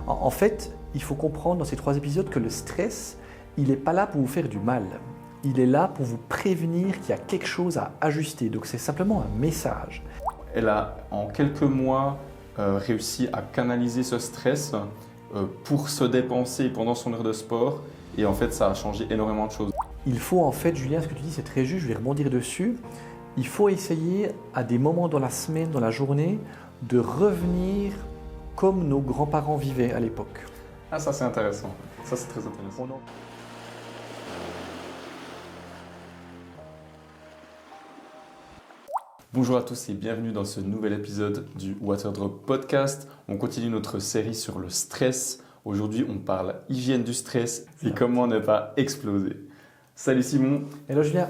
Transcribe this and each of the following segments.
En fait, il faut comprendre dans ces 3 épisodes que le stress, il n'est pas là pour vous faire du mal. Il est là pour vous prévenir qu'il y a quelque chose à ajuster. Donc c'est simplement un message. Elle a en quelques mois réussi à canaliser ce stress pour se dépenser pendant son heure de sport. Et en fait, ça a changé énormément de choses. Il faut en fait, Julien, ce que tu dis, c'est très juste, je vais rebondir dessus. Il faut essayer à des moments dans la semaine, dans la journée, de revenir comme nos grands-parents vivaient à l'époque. Ah, ça c'est intéressant. Ça c'est très intéressant. Bonjour à tous et bienvenue dans ce nouvel épisode du Waterdrop Podcast. On continue notre série sur le stress. Aujourd'hui, on parle hygiène du stress et comment ne pas exploser. Salut Simon. Hello Julien.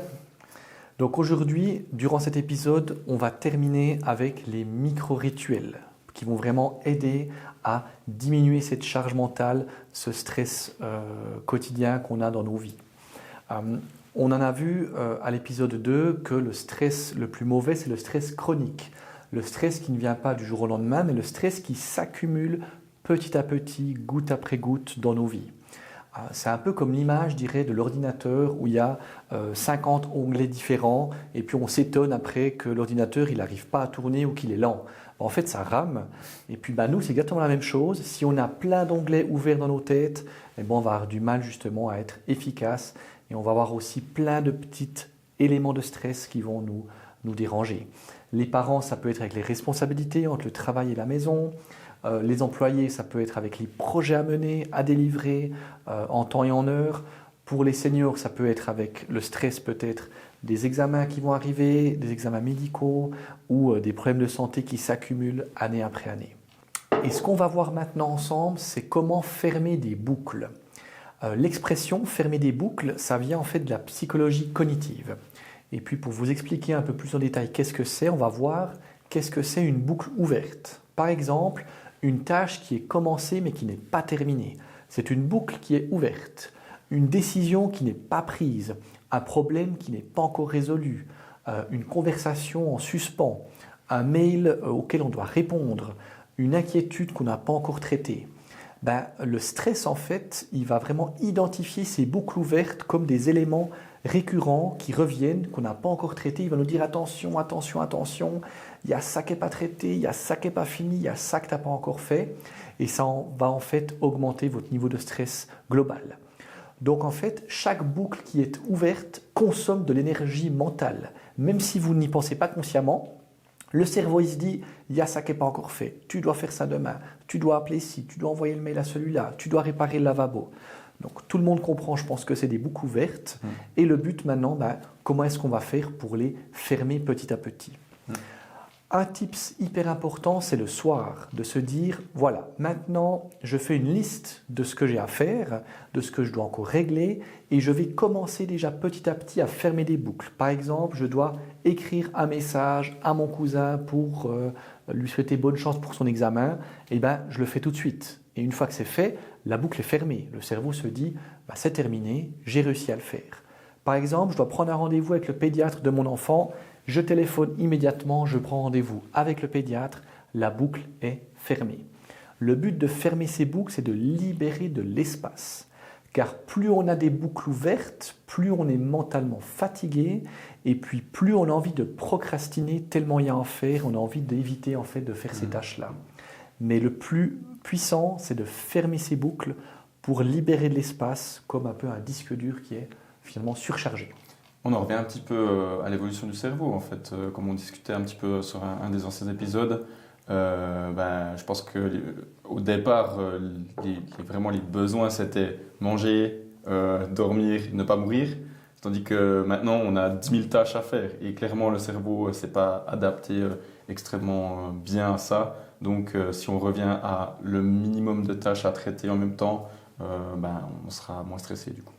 Donc aujourd'hui, durant cet épisode, on va terminer avec les micro-rituels qui vont vraiment aider à diminuer cette charge mentale, ce stress quotidien qu'on a dans nos vies. On en a vu à l'épisode 2 que le stress le plus mauvais, c'est le stress chronique. Le stress qui ne vient pas du jour au lendemain, mais le stress qui s'accumule petit à petit, goutte après goutte dans nos vies. C'est un peu comme l'image, je dirais, de l'ordinateur où il y a 50 onglets différents et puis on s'étonne après que l'ordinateur il n'arrive pas à tourner ou qu'il est lent. En fait, ça rame. Et puis nous, c'est exactement la même chose. Si on a plein d'onglets ouverts dans nos têtes, on va avoir du mal justement à être efficace et on va avoir aussi plein de petits éléments de stress qui vont nous déranger. Les parents, ça peut être avec les responsabilités entre le travail et la maison. Les employés, ça peut être avec les projets à mener, à délivrer en temps et en heure. Pour les seniors, ça peut être avec le stress peut-être des examens qui vont arriver, des examens médicaux ou des problèmes de santé qui s'accumulent année après année. Et ce qu'on va voir maintenant ensemble, c'est comment fermer des boucles. L'expression « fermer des boucles », ça vient en fait de la psychologie cognitive. Et puis pour vous expliquer un peu plus en détail qu'est-ce que c'est, on va voir qu'est-ce que c'est une boucle ouverte. Par exemple, une tâche qui est commencée mais qui n'est pas terminée. C'est une boucle qui est ouverte. Une décision qui n'est pas prise. Un problème qui n'est pas encore résolu. Une conversation en suspens. Un mail auquel on doit répondre. Une inquiétude qu'on n'a pas encore traitée. Le stress, en fait, il va vraiment identifier ces boucles ouvertes comme des éléments récurrents qui reviennent, qu'on n'a pas encore traités. Il va nous dire attention, attention, attention, il y a ça qui n'est pas traité, il y a ça qui n'est pas fini, il y a ça que tu n'as pas encore fait. Et ça va en fait augmenter votre niveau de stress global. Donc en fait, chaque boucle qui est ouverte consomme de l'énergie mentale. Même si vous n'y pensez pas consciemment, le cerveau il se dit, il y a ça qui n'est pas encore fait, tu dois faire ça demain, tu dois appeler ci, tu dois envoyer le mail à celui-là, tu dois réparer le lavabo. Donc tout le monde comprend, je pense que c'est des boucles ouvertes. Et le but maintenant, comment est-ce qu'on va faire pour les fermer petit à petit? Un tips hyper important, c'est le soir, de se dire, voilà, maintenant je fais une liste de ce que j'ai à faire, de ce que je dois encore régler, et je vais commencer déjà petit à petit à fermer des boucles. Par exemple, je dois écrire un message à mon cousin pour lui souhaiter bonne chance pour son examen, et je le fais tout de suite. Et une fois que c'est fait, la boucle est fermée. Le cerveau se dit, c'est terminé, j'ai réussi à le faire. Par exemple, je dois prendre un rendez-vous avec le pédiatre de mon enfant, je téléphone immédiatement, je prends rendez-vous avec le pédiatre, la boucle est fermée. Le but de fermer ces boucles, c'est de libérer de l'espace. Car plus on a des boucles ouvertes, plus on est mentalement fatigué et puis plus on a envie de procrastiner tellement il y a à en faire, on a envie d'éviter en fait de faire ces tâches-là. Mais le plus puissant, c'est de fermer ces boucles pour libérer de l'espace comme un peu un disque dur qui est finalement surchargé. On en revient un petit peu à l'évolution du cerveau, en fait, comme on discutait un petit peu sur un des anciens épisodes. Je pense qu'au départ, vraiment les besoins, c'était manger, dormir, ne pas mourir. Tandis que maintenant, on a 10 000 tâches à faire. Et clairement, le cerveau ne s'est pas adapté extrêmement bien à ça. Donc, si on revient à le minimum de tâches à traiter en même temps, on sera moins stressé du coup.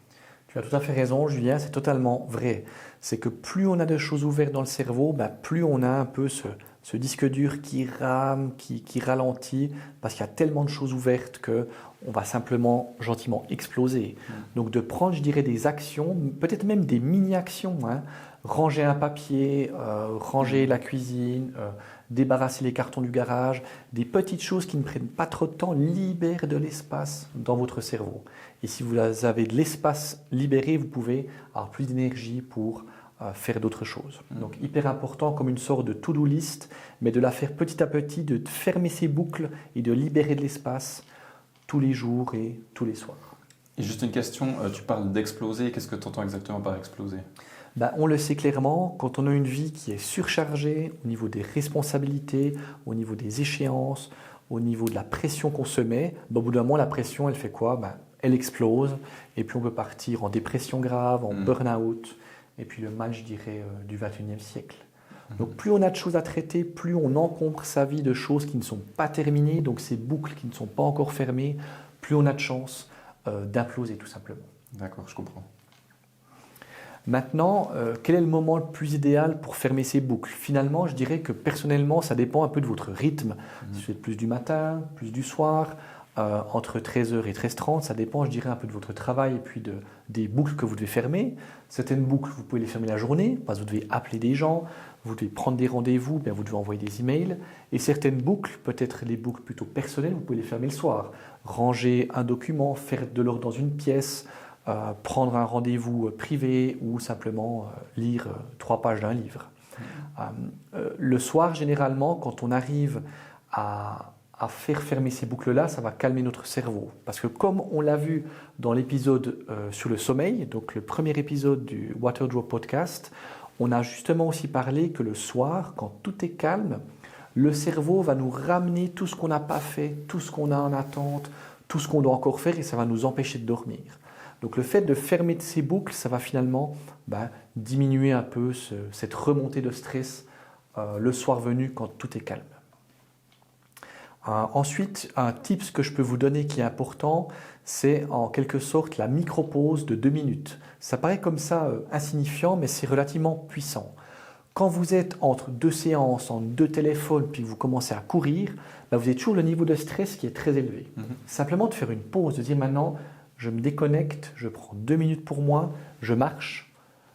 Tu as tout à fait raison, Julien, c'est totalement vrai. C'est que plus on a de choses ouvertes dans le cerveau, plus on a un peu ce disque dur qui rame, qui ralentit, parce qu'il y a tellement de choses ouvertes qu'on va simplement gentiment exploser. Donc de prendre, je dirais, des actions, peut-être même des mini-actions, ranger un papier, ranger la cuisine, débarrasser les cartons du garage, des petites choses qui ne prennent pas trop de temps libèrent de l'espace dans votre cerveau. Et si vous avez de l'espace libéré, vous pouvez avoir plus d'énergie pour faire d'autres choses. Donc hyper important comme une sorte de to-do list, mais de la faire petit à petit, de fermer ces boucles et de libérer de l'espace tous les jours et tous les soirs. Et juste une question, tu parles d'exploser, qu'est-ce que tu entends exactement par exploser? On le sait clairement, quand on a une vie qui est surchargée au niveau des responsabilités, au niveau des échéances, au niveau de la pression qu'on se met, au bout d'un moment, la pression, elle fait quoi? Elle explose et puis on peut partir en dépression grave, en burn-out, et puis le mal, je dirais, du 21e siècle. Donc plus on a de choses à traiter, plus on encombre sa vie de choses qui ne sont pas terminées, donc ces boucles qui ne sont pas encore fermées, plus on a de chances d'imploser tout simplement. D'accord, je comprends. Maintenant, quel est le moment le plus idéal pour fermer ces boucles? Finalement, je dirais que personnellement, ça dépend un peu de votre rythme. Si vous êtes plus du matin, plus du soir, entre 13h et 13h30, ça dépend, je dirais, un peu de votre travail et puis des boucles que vous devez fermer. Certaines boucles, vous pouvez les fermer la journée, parce que vous devez appeler des gens, vous devez prendre des rendez-vous, vous devez envoyer des emails. Et certaines boucles, peut-être les boucles plutôt personnelles, vous pouvez les fermer le soir. Ranger un document, faire de l'ordre dans une pièce, prendre un rendez-vous privé ou simplement lire 3 pages d'un livre. Le soir, généralement, quand on arrive à faire fermer ces boucles-là, ça va calmer notre cerveau. Parce que comme on l'a vu dans l'épisode sur le sommeil, donc le premier épisode du Water Drop Podcast, on a justement aussi parlé que le soir, quand tout est calme, le cerveau va nous ramener tout ce qu'on n'a pas fait, tout ce qu'on a en attente, tout ce qu'on doit encore faire et ça va nous empêcher de dormir. Donc le fait de fermer ces boucles, ça va finalement diminuer un peu cette remontée de stress le soir venu quand tout est calme. Ensuite, un tips que je peux vous donner qui est important, c'est en quelque sorte la micro-pause de 2 minutes. Ça paraît comme ça insignifiant, mais c'est relativement puissant. Quand vous êtes entre 2 séances, entre 2 téléphones, puis que vous commencez à courir, vous avez toujours le niveau de stress qui est très élevé. Simplement de faire une pause, de dire maintenant, je me déconnecte, je prends 2 minutes pour moi, je marche.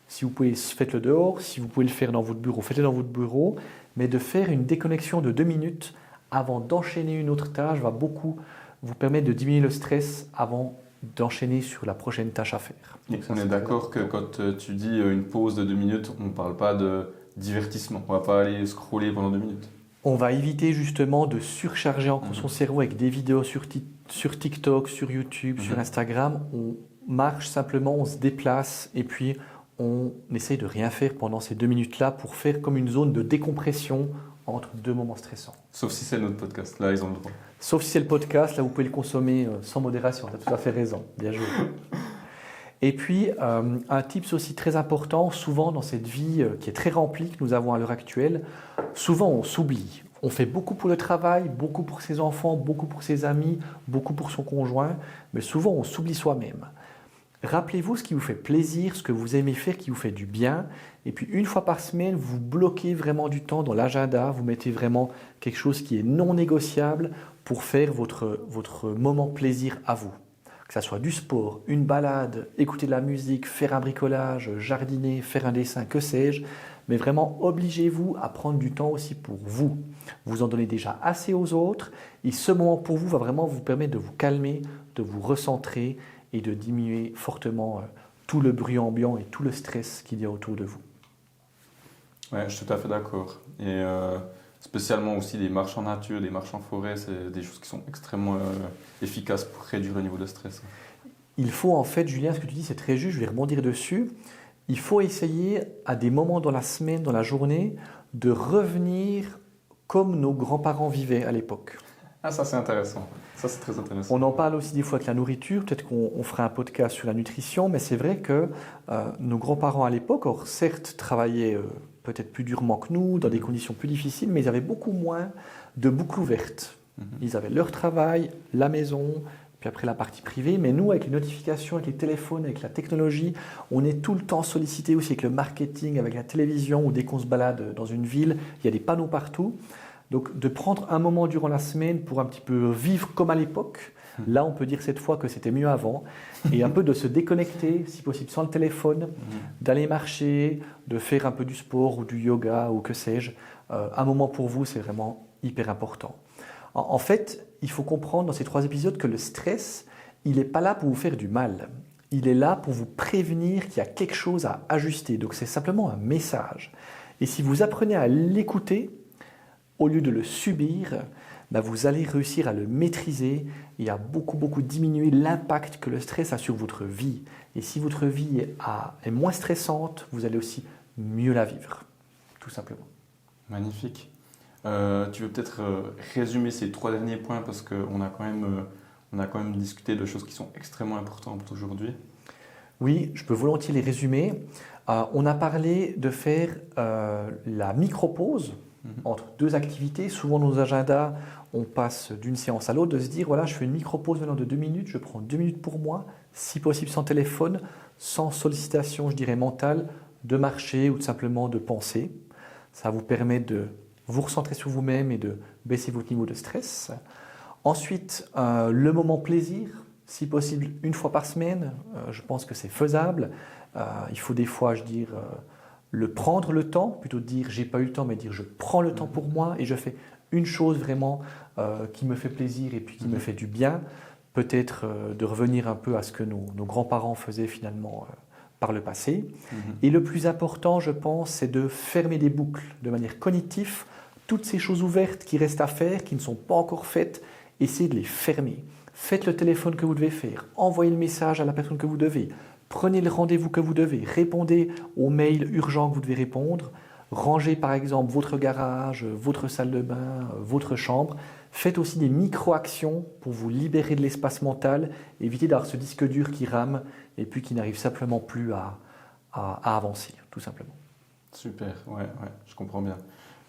Si vous pouvez, faites-le dehors. Si vous pouvez le faire dans votre bureau, faites-le dans votre bureau. Mais de faire une déconnexion de 2 minutes avant d'enchaîner une autre tâche va beaucoup vous permettre de diminuer le stress avant d'enchaîner sur la prochaine tâche à faire. Donc on est d'accord que quand tu dis une pause de 2 minutes, on ne parle pas de divertissement. On ne va pas aller scroller pendant 2 minutes. On va éviter justement de surcharger encore son cerveau avec des vidéos sur TikTok, sur YouTube, sur Instagram. On marche simplement, on se déplace et puis on essaye de rien faire pendant ces 2 minutes-là pour faire comme une zone de décompression entre 2 moments stressants. Sauf si c'est notre podcast, là ils ont le droit. Sauf si c'est le podcast, là vous pouvez le consommer sans modération, tu as tout à fait raison, bien joué. Et puis un tips aussi très important, souvent dans cette vie qui est très remplie que nous avons à l'heure actuelle, souvent on s'oublie. On fait beaucoup pour le travail, beaucoup pour ses enfants, beaucoup pour ses amis, beaucoup pour son conjoint, mais souvent on s'oublie soi-même. Rappelez-vous ce qui vous fait plaisir, ce que vous aimez faire, qui vous fait du bien. Et puis une fois par semaine, vous bloquez vraiment du temps dans l'agenda, vous mettez vraiment quelque chose qui est non négociable pour faire votre moment plaisir à vous. Que ce soit du sport, une balade, écouter de la musique, faire un bricolage, jardiner, faire un dessin, que sais-je. Mais vraiment, obligez-vous à prendre du temps aussi pour vous. Vous en donnez déjà assez aux autres et ce moment pour vous va vraiment vous permettre de vous calmer, de vous recentrer et de diminuer fortement tout le bruit ambiant et tout le stress qu'il y a autour de vous. Oui, je suis tout à fait d'accord. Et spécialement aussi des marches en nature, des marches en forêt, c'est des choses qui sont extrêmement efficaces pour réduire le niveau de stress. Il faut en fait, Julien, ce que tu dis, c'est très juste, je vais rebondir dessus. Il faut essayer à des moments dans la semaine, dans la journée, de revenir comme nos grands-parents vivaient à l'époque. Ah, ça c'est intéressant. Ça c'est très intéressant. On en parle aussi des fois avec la nourriture. Peut-être qu'on fera un podcast sur la nutrition, mais c'est vrai que nos grands-parents à l'époque, or certes, travaillaient peut-être plus durement que nous, dans des conditions plus difficiles, mais ils avaient beaucoup moins de boucles ouvertes. Ils avaient leur travail, la maison, puis après la partie privée. Mais nous, avec les notifications, avec les téléphones, avec la technologie, on est tout le temps sollicité aussi avec le marketing, avec la télévision, ou dès qu'on se balade dans une ville, il y a des panneaux partout. Donc de prendre un moment durant la semaine pour un petit peu vivre comme à l'époque, là on peut dire cette fois que c'était mieux avant, et un peu de se déconnecter, si possible sans le téléphone, d'aller marcher, de faire un peu du sport ou du yoga ou que sais-je, un moment pour vous, c'est vraiment hyper important. En fait, il faut comprendre dans ces 3 épisodes que le stress, il n'est pas là pour vous faire du mal. Il est là pour vous prévenir qu'il y a quelque chose à ajuster. Donc c'est simplement un message. Et si vous apprenez à l'écouter, au lieu de le subir, vous allez réussir à le maîtriser et à beaucoup diminuer l'impact que le stress a sur votre vie. Et si votre vie est moins stressante, vous allez aussi mieux la vivre, tout simplement. Magnifique. Tu veux peut-être résumer ces 3 derniers points parce qu'on a quand même discuté de choses qui sont extrêmement importantes aujourd'hui. Oui, je peux volontiers les résumer. On a parlé de faire la micro-pause entre 2 activités. Souvent dans nos agendas, on passe d'une séance à l'autre, de se dire voilà, je fais une micro-pause maintenant de 2 minutes, je prends 2 minutes pour moi, si possible sans téléphone, sans sollicitation, je dirais mentale, de marcher ou tout simplement de penser. Ça vous permet de vous recentrer sur vous-même et de baisser votre niveau de stress. Ensuite, le moment plaisir, si possible 1 fois par semaine, je pense que c'est faisable. Il faut des fois, le prendre le temps, plutôt de dire j'ai pas eu le temps, mais dire je prends le temps pour moi et je fais une chose vraiment qui me fait plaisir et puis qui me fait du bien. Peut-être de revenir un peu à ce que nos grands-parents faisaient finalement par le passé. Et le plus important, je pense, c'est de fermer des boucles de manière cognitive. Toutes ces choses ouvertes qui restent à faire, qui ne sont pas encore faites, essayez de les fermer. Faites le téléphone que vous devez faire, envoyez le message à la personne que vous devez, prenez le rendez-vous que vous devez, répondez aux mails urgents que vous devez répondre, rangez par exemple votre garage, votre salle de bain, votre chambre. Faites aussi des micro-actions pour vous libérer de l'espace mental, éviter d'avoir ce disque dur qui rame et puis qui n'arrive simplement plus à avancer, tout simplement. Super, ouais, je comprends bien.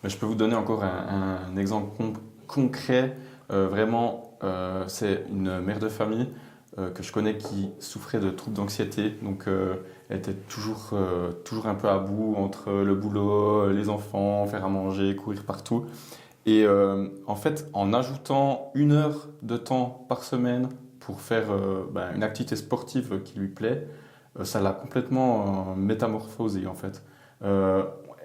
Mais je peux vous donner encore un exemple concret. C'est une mère de famille que je connais qui souffrait de troubles d'anxiété. Donc, elle était toujours un peu à bout entre le boulot, les enfants, faire à manger, courir partout. Et en fait, en ajoutant 1 heure de temps par semaine pour faire une activité sportive qui lui plaît, ça l'a complètement métamorphosée en fait.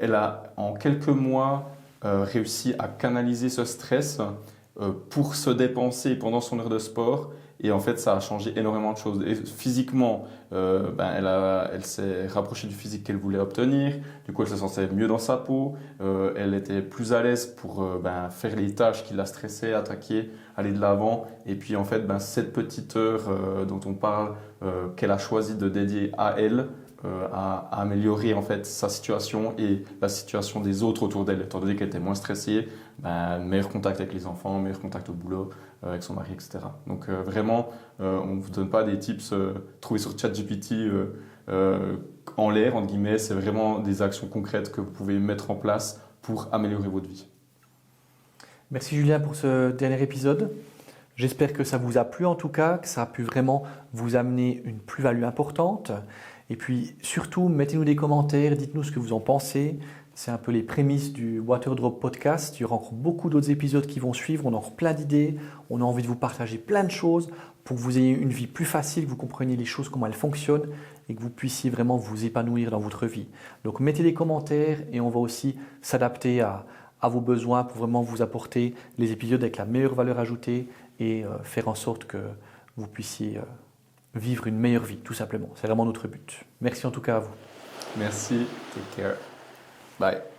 Elle a en quelques mois réussi à canaliser ce stress pour se dépenser pendant son heure de sport. Et en fait, ça a changé énormément de choses. Et physiquement, elle s'est rapprochée du physique qu'elle voulait obtenir. Du coup, elle se sentait mieux dans sa peau. Elle était plus à l'aise pour faire les tâches qui la stressaient, attaquer, aller de l'avant. Et puis, en fait, cette petite heure dont on parle, qu'elle a choisi de dédier à elle, à améliorer en fait sa situation et la situation des autres autour d'elle, étant donné qu'elle était moins stressée, meilleur contact avec les enfants, meilleur contact au boulot, avec son mari, etc. Donc vraiment, on ne vous donne pas des tips trouvés sur ChatGPT en l'air, entre guillemets, c'est vraiment des actions concrètes que vous pouvez mettre en place pour améliorer votre vie. Merci Julien pour ce dernier épisode. J'espère que ça vous a plu en tout cas, que ça a pu vraiment vous amener une plus-value importante. Et puis surtout, mettez-nous des commentaires, dites-nous ce que vous en pensez. C'est un peu les prémices du Waterdrop Podcast. Il y aura encore beaucoup d'autres épisodes qui vont suivre. On a encore plein d'idées. On a envie de vous partager plein de choses pour que vous ayez une vie plus facile, que vous compreniez les choses, comment elles fonctionnent et que vous puissiez vraiment vous épanouir dans votre vie. Donc mettez des commentaires et on va aussi s'adapter à vos besoins pour vraiment vous apporter les épisodes avec la meilleure valeur ajoutée et faire en sorte que vous puissiez vivre une meilleure vie, tout simplement. C'est vraiment notre but. Merci en tout cas à vous. Merci. Take care. Bye.